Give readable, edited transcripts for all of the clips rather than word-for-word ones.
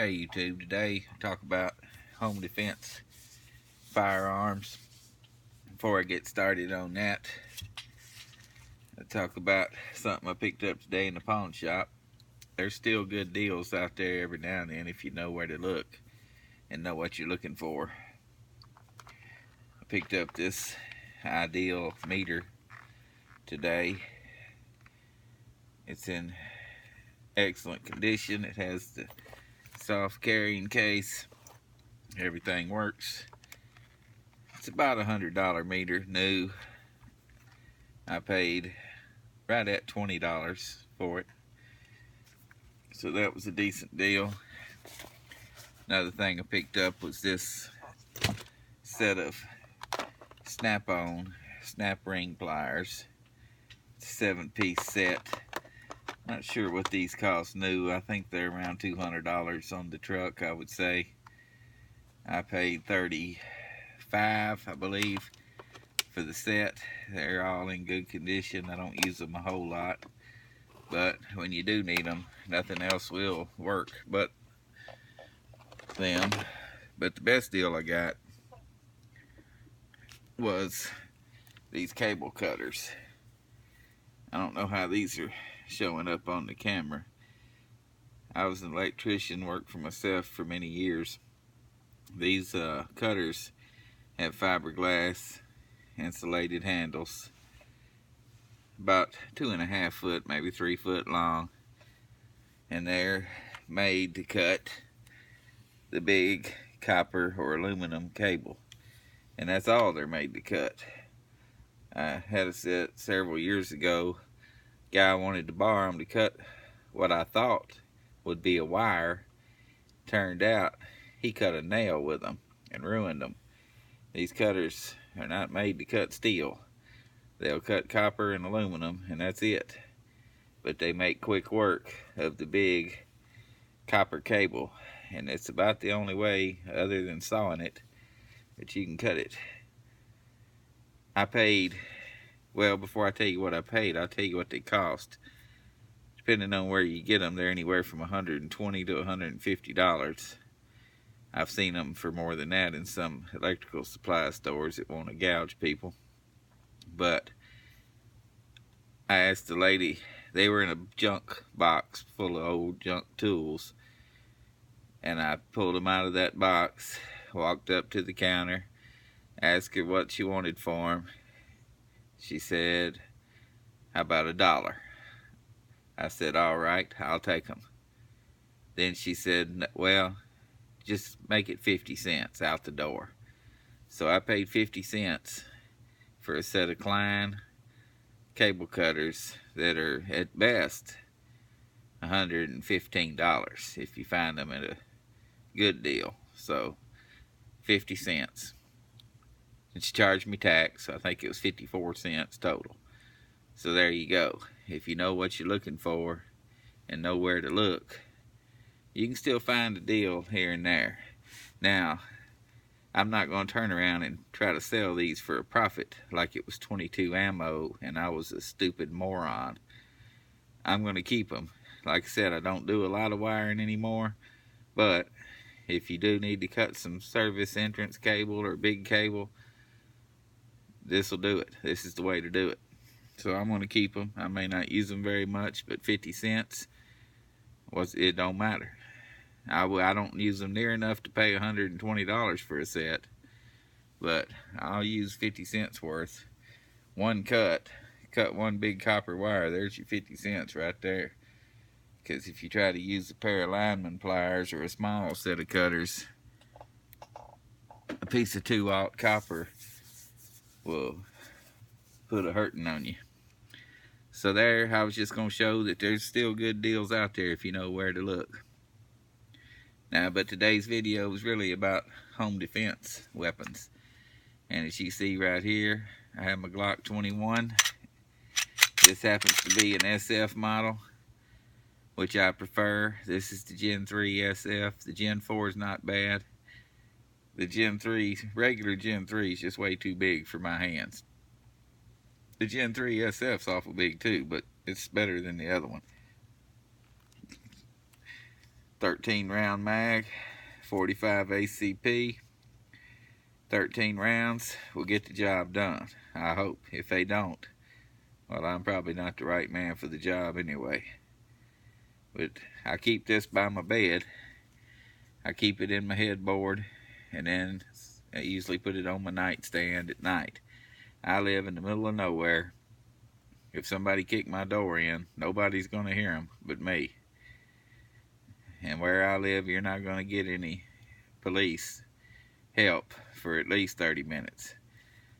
Hey YouTube, today I talk about home defense firearms. Before I get started on that, I talk about something I picked up today in the pawn shop. There's still good deals out there every now and then if you know where to look and know what you're looking for. I picked up this Ideal meter today. It's in excellent condition. It has the soft carrying case. Everything works. It's about $100 meter, new. I paid right at $20 for it, so that was a decent deal. Another thing I picked up was this set of snap-on snap ring pliers. It's a 7-piece set. Not sure what these cost new. I think they're around $200 on the truck, I would say. I paid $35, I believe, for the set. They're all in good condition. I don't use them a whole lot, but when you do need them, nothing else will work but them. But the best deal I got was these cable cutters. I don't know how these are showing up on the camera. I was an electrician, worked for myself for many years. These cutters have fiberglass insulated handles, about 2.5 foot, maybe 3 foot long, and they're made to cut the big copper or aluminum cable, and that's all they're made to cut. I had a set several years ago. Guy wanted to borrow them to cut what I thought would be a wire. Turned out he cut a nail with them and ruined them. These cutters are not made to cut steel. They'll cut copper and aluminum, and that's it. But they make quick work of the big copper cable, and it's about the only way, other than sawing it, that you can cut it. I paid, well, before I tell you what I paid, I'll tell you what they cost. Depending on where you get them, they're anywhere from $120 to $150. I've seen them for more than that in some electrical supply stores that want to gouge people. But I asked the lady, they were in a junk box full of old junk tools, and I pulled them out of that box, walked up to the counter, asked her what she wanted for them. She said, how about $1? I said, all right, I'll take them. Then she said, well, just make it 50 cents out the door. So I paid 50 cents for a set of Klein cable cutters that are at best $115 if you find them at a good deal. So 50 cents. And she charged me tax, so I think it was 54 cents total. So there you go. If you know what you're looking for and know where to look, you can still find a deal here and there. Now, I'm not going to turn around and try to sell these for a profit like it was 22 ammo and I was a stupid moron. I'm going to keep them. Like I said, I don't do a lot of wiring anymore, but if you do need to cut some service entrance cable or big cable, this will do it. This is the way to do it. So I'm going to keep them. I may not use them very much, but 50 cents, it don't matter. I don't use them near enough to pay $120 for a set, but I'll use 50 cents worth. One cut one big copper wire, there's your 50 cents right there. Because if you try to use a pair of lineman pliers or a small set of cutters, a piece of 2/0 copper will put a hurting on you. So there, I was just going to show that there's still good deals out there if you know where to look. Now, but today's video was really about home defense weapons. And as you see right here, I have my Glock 21. This happens to be an SF model, which I prefer. This is the Gen 3 SF. The Gen 4 is not bad. The Gen 3, regular Gen 3 is just way too big for my hands. The Gen 3 SF's awful big too, but it's better than the other one. 13 round mag, 45 ACP, 13 rounds will get the job done. I hope. If they don't, well, I'm probably not the right man for the job anyway. But I keep this by my bed. I keep it in my headboard, and then I usually put it on my nightstand at night. I live in the middle of nowhere. If somebody kicked my door in, nobody's going to hear them but me. And where I live, you're not going to get any police help for at least 30 minutes.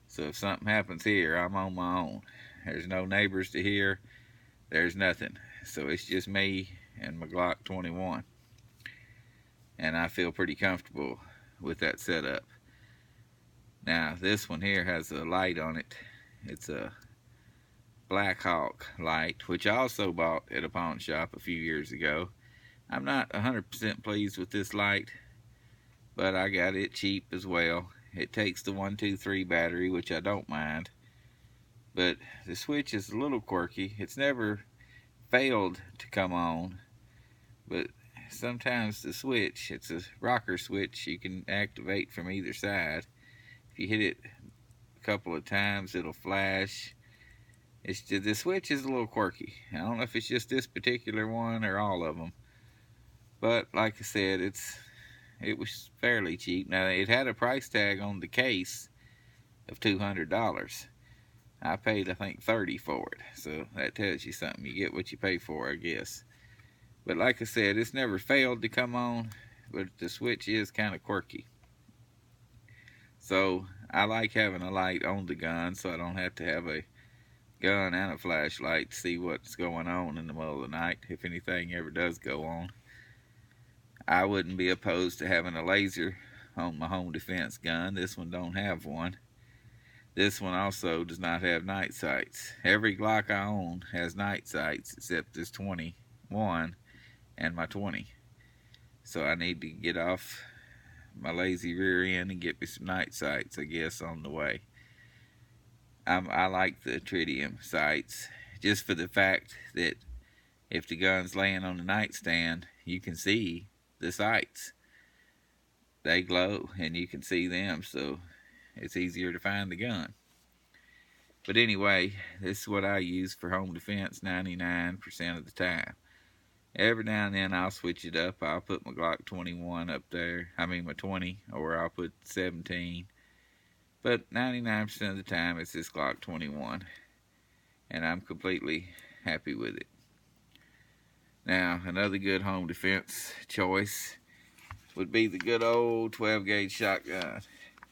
So if something happens here, I'm on my own. There's no neighbors to hear. There's nothing. So it's just me and my Glock 21. And I feel pretty comfortable with that setup. Now, this one here has a light on it. It's a Black Hawk light, which I also bought at a pawn shop a few years ago. I'm not 100% pleased with this light, but I got it cheap as well. It takes the 123 battery, which I don't mind, but the switch is a little quirky. It's never failed to come on, but sometimes the switch, it's a rocker switch you can activate from either side. If you hit it a couple of times, it'll flash. The switch is a little quirky. I don't know if it's just this particular one or all of them, but like I said, it was fairly cheap. Now, it had a price tag on the case of $200. I paid, I think, $30 for it. So that tells you something. You get what you pay for, I guess. But like I said, it's never failed to come on, but the switch is kind of quirky. So I like having a light on the gun so I don't have to have a gun and a flashlight to see what's going on in the middle of the night if anything ever does go on. I wouldn't be opposed to having a laser on my home defense gun. This one don't have one. This one also does not have night sights. Every Glock I own has night sights except this 21 and my 20. So I need to get off my lazy rear end and get me some night sights, I guess, on the way. I like the tritium sights just for the fact that if the gun's laying on the nightstand, you can see the sights. They glow and you can see them, so it's easier to find the gun. But anyway, this is what I use for home defense 99% of the time. Every now and then I'll switch it up. I'll put my Glock 21 up there. I mean my 20, or I'll put 17. But 99% of the time it's this Glock 21. And I'm completely happy with it. Now, another good home defense choice would be the good old 12 gauge shotgun.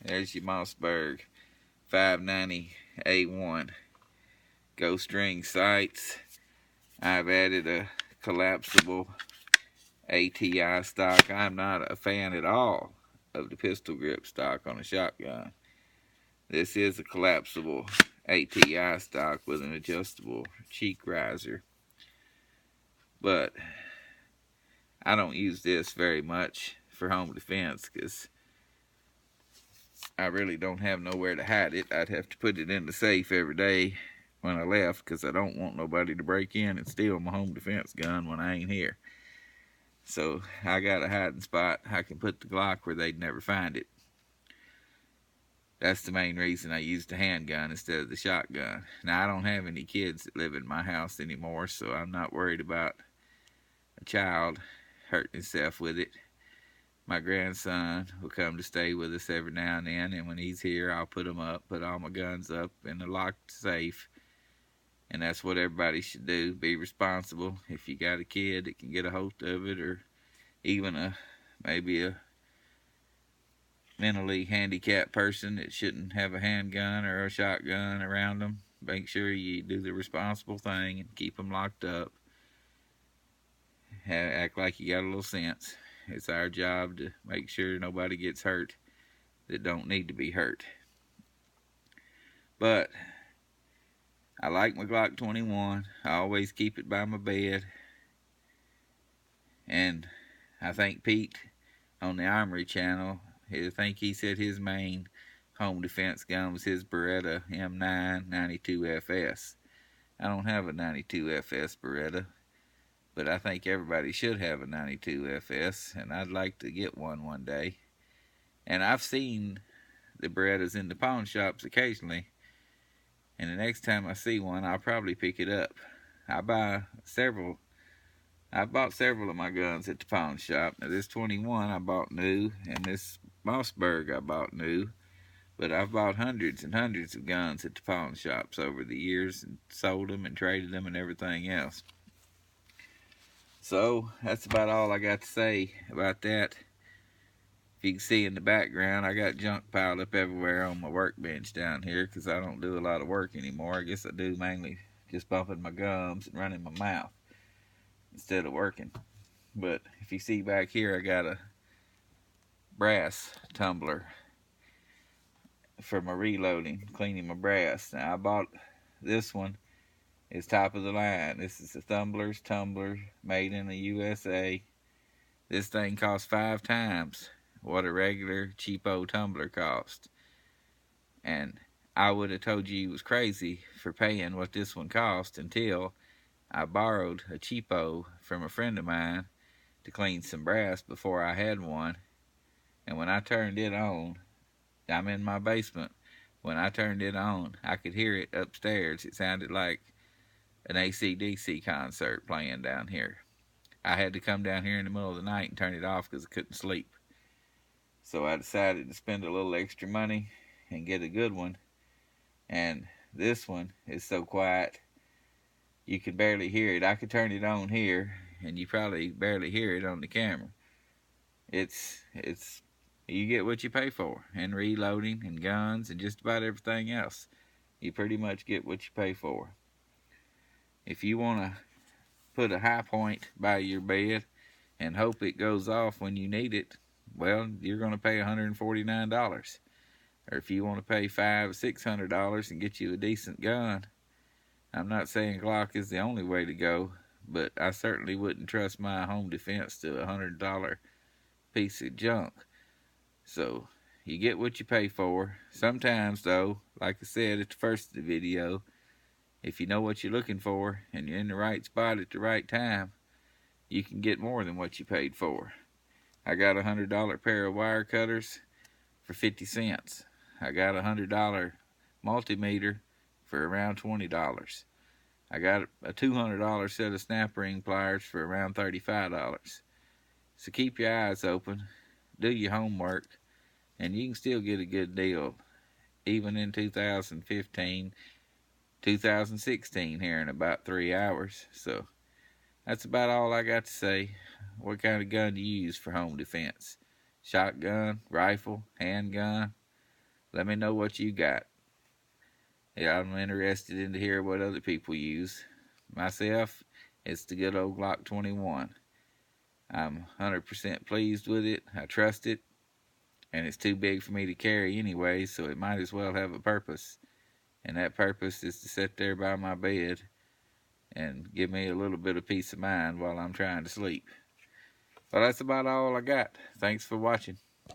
There's your Mossberg 590 A1. Ghost ring sights. I've added a collapsible ATI stock. I'm not a fan at all of the pistol grip stock on a shotgun. This is a collapsible ATI stock with an adjustable cheek riser. But I don't use this very much for home defense because I really don't have nowhere to hide it. I'd have to put it in the safe every day when I left because I don't want nobody to break in and steal my home defense gun when I ain't here. So I got a hiding spot. I can put the Glock where they'd never find it. That's the main reason I use the handgun instead of the shotgun. Now, I don't have any kids that live in my house anymore, so I'm not worried about a child hurting himself with it. My grandson will come to stay with us every now and then, and when he's here, I'll put him up, put all my guns up in a locked safe. And that's what everybody should do. Be responsible. If you got a kid that can get a hold of it, or even maybe a mentally handicapped person that shouldn't have a handgun or a shotgun around them, make sure you do the responsible thing and keep them locked up. Act like you got a little sense. It's our job to make sure nobody gets hurt that don't need to be hurt. But I like my Glock 21. I always keep it by my bed. And I think Pete on the Armory channel, I think he said his main home defense gun was his Beretta M9 92FS. I don't have a 92FS Beretta, but I think everybody should have a 92 FS, and I'd like to get one day. And I've seen the Berettas in the pawn shops occasionally, and the next time I see one, I'll probably pick it up. I buy several. I bought several of my guns at the pawn shop. Now this 21 I bought new, and this Mossberg I bought new. But I've bought hundreds and hundreds of guns at the pawn shops over the years and sold them and traded them and everything else. So that's about all I got to say about that. If you can see in the background, I got junk piled up everywhere on my workbench down here because I don't do a lot of work anymore. I guess I do mainly just bumping my gums and running my mouth instead of working. But if you see back here, I got a brass tumbler for my reloading, cleaning my brass. Now I bought this one. It's top of the line. This is a tumbler made in the USA. This thing costs 5 times what a regular cheapo tumbler cost. And I would have told you was crazy for paying what this one cost until I borrowed a cheapo from a friend of mine to clean some brass before I had one. And when I turned it on, I'm in my basement. When I turned it on, I could hear it upstairs. It sounded like an AC/DC concert playing down here. I had to come down here in the middle of the night and turn it off because I couldn't sleep. So I decided to spend a little extra money and get a good one. And this one is so quiet, you can barely hear it. I could turn it on here, and you probably barely hear it on the camera. It's you get what you pay for, and reloading and guns and just about everything else. You pretty much get what you pay for. If you want to put a high point by your bed and hope it goes off when you need it, well, you're going to pay $149. Or if you want to pay $500 or $600 and get you a decent gun, I'm not saying Glock is the only way to go, but I certainly wouldn't trust my home defense to a $100 piece of junk. So you get what you pay for. Sometimes though, like I said at the first of the video, if you know what you're looking for and you're in the right spot at the right time, you can get more than what you paid for. I got a $100 pair of wire cutters for 50 cents. I got a $100 multimeter for around $20. I got a $200 set of snap ring pliers for around $35. So keep your eyes open, do your homework, and you can still get a good deal, even in 2015, 2016 here in about 3 hours. So that's about all I got to say. What kind of gun do you use for home defense? Shotgun, rifle, handgun? Let me know what you got. Yeah, I'm interested in to hear what other people use. Myself, it's the good old Glock 21. I'm 100% pleased with it. I trust it. And it's too big for me to carry anyway, so it might as well have a purpose. And that purpose is to sit there by my bed and give me a little bit of peace of mind while I'm trying to sleep. Well, that's about all I got. Thanks for watching.